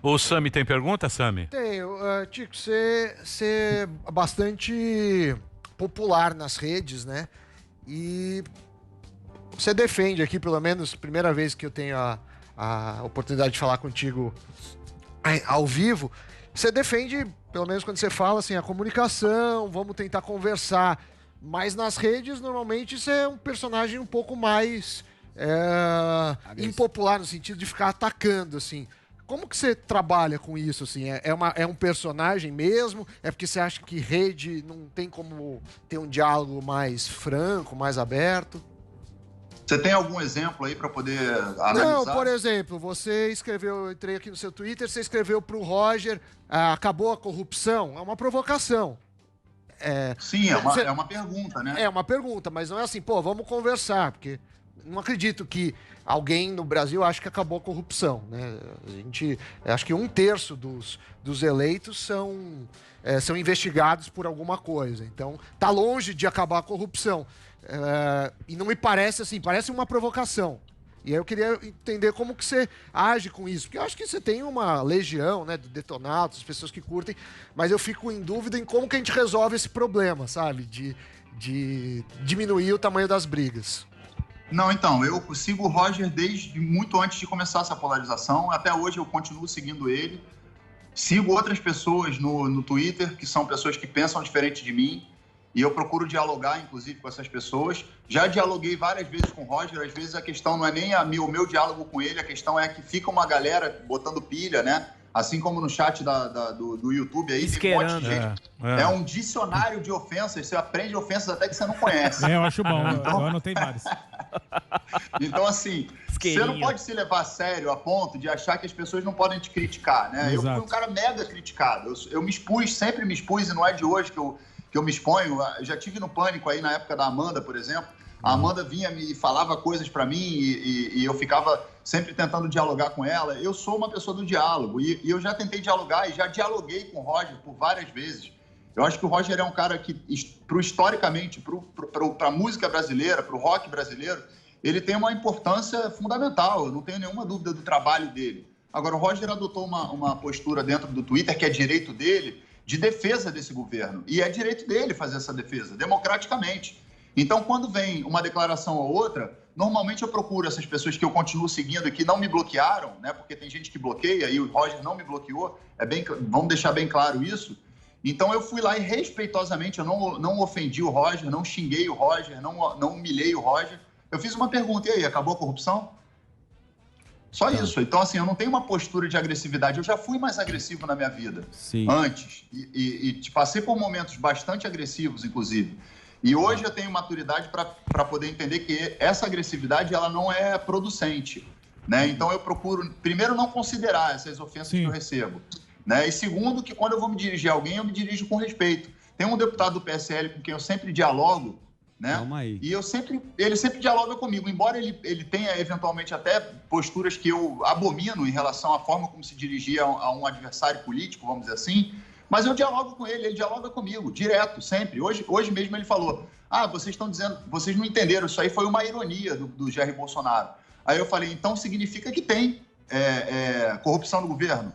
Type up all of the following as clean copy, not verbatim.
O Sami tem pergunta, Sami? Tenho. Tico, você é bastante popular nas redes, né? E você defende aqui, pelo menos, primeira vez que eu tenho a oportunidade de falar contigo ao vivo, você defende, pelo menos quando você fala assim, a comunicação, vamos tentar conversar. Mas nas redes, normalmente, você é um personagem um pouco mais impopular, no sentido de ficar atacando, assim. Como que você trabalha com isso, assim? É um personagem mesmo? É porque você acha que rede não tem como ter um diálogo mais franco, mais aberto? Você tem algum exemplo aí para poder analisar? Não, por exemplo, você escreveu, eu entrei aqui no seu Twitter, você escreveu pro Roger, acabou a corrupção? É uma provocação. Sim, é uma pergunta, né? É uma pergunta, mas não é assim, pô, vamos conversar, porque não acredito que alguém no Brasil ache que acabou a corrupção, né? Acho que 1/3 dos eleitos são investigados por alguma coisa. Então, tá longe de acabar a corrupção. E não me parece assim, parece uma provocação. E aí eu queria entender como que você age com isso, porque eu acho que você tem uma legião, né, de detonados, pessoas que curtem, mas eu fico em dúvida em como que a gente resolve esse problema, sabe? De diminuir o tamanho das brigas. Não, então, eu sigo o Roger desde muito antes de começar essa polarização. Até hoje eu continuo seguindo ele. Sigo outras pessoas no Twitter, que são pessoas que pensam diferente de mim. E eu procuro dialogar, inclusive, com essas pessoas. Já dialoguei várias vezes com o Roger. Às vezes a questão não é nem o meu diálogo com ele, a questão é que fica uma galera botando pilha, né? Assim como no chat do YouTube aí, tem um monte de gente. É um dicionário de ofensas. Você aprende ofensas até que você não conhece. Eu acho bom. Eu anotei vários. Então, assim, você não pode se levar a sério a ponto de achar que as pessoas não podem te criticar, né? Eu fui um cara mega criticado. Eu me expus, sempre me expus, e não é de hoje que eu me exponho. Eu já tive no Pânico aí na época da Amanda, por exemplo. A Amanda vinha e falava coisas pra mim e eu ficava sempre tentando dialogar com ela. Eu sou uma pessoa do diálogo e eu já tentei dialogar e já dialoguei com o Roger por várias vezes. Eu acho que o Roger é um cara que, historicamente, para a música brasileira, para o rock brasileiro, ele tem uma importância fundamental. Eu não tenho nenhuma dúvida do trabalho dele. Agora, o Roger adotou uma postura dentro do Twitter, que é direito dele, de defesa desse governo. E é direito dele fazer essa defesa, democraticamente. Então, quando vem uma declaração ou outra, normalmente eu procuro essas pessoas que eu continuo seguindo e que não me bloquearam, né? Porque tem gente que bloqueia e o Roger não me bloqueou. Vamos deixar bem claro isso. Então, eu fui lá e, respeitosamente, eu não ofendi o Roger, não xinguei o Roger, não humilhei o Roger. Eu fiz uma pergunta, e aí, acabou a corrupção? Só isso. Então, assim, eu não tenho uma postura de agressividade. Eu já fui mais agressivo na minha vida, antes. E passei por momentos bastante agressivos, inclusive. E hoje eu tenho maturidade para poder entender que essa agressividade ela não é producente, né? Então eu procuro, primeiro, não considerar essas ofensas que eu recebo, né? E segundo, que quando eu vou me dirigir a alguém, eu me dirijo com respeito. Tem um deputado do PSL com quem eu sempre dialogo, né? Calma aí. E ele sempre dialoga comigo, embora ele tenha eventualmente até posturas que eu abomino em relação à forma como se dirigia a um adversário político, vamos dizer assim. Mas eu dialogo com ele dialoga comigo, direto, sempre. Hoje mesmo ele falou, vocês estão dizendo, vocês não entenderam, isso aí foi uma ironia do Jair Bolsonaro. Aí eu falei, então significa que tem corrupção no governo.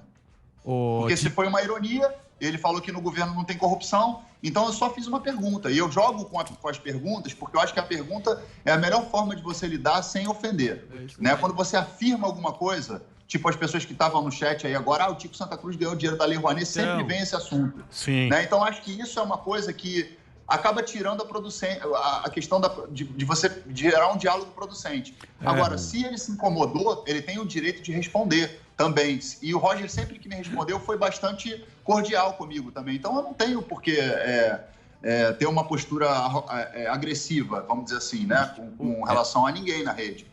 Porque se foi uma ironia, ele falou que no governo não tem corrupção, então eu só fiz uma pergunta. E eu jogo com as perguntas, porque eu acho que a pergunta é a melhor forma de você lidar sem ofender. Né? Quando você afirma alguma coisa... Tipo, as pessoas que estavam no chat aí agora, o Tico Santa Cruz ganhou dinheiro da Lei Rouanet, sempre vem esse assunto. Sim. Né? Então, acho que isso é uma coisa que acaba tirando a questão de você gerar um diálogo producente. Agora, se ele se incomodou, ele tem o direito de responder também. E o Roger, sempre que me respondeu, foi bastante cordial comigo também. Então, eu não tenho por que ter uma postura agressiva, vamos dizer assim, né? Com relação a ninguém na rede.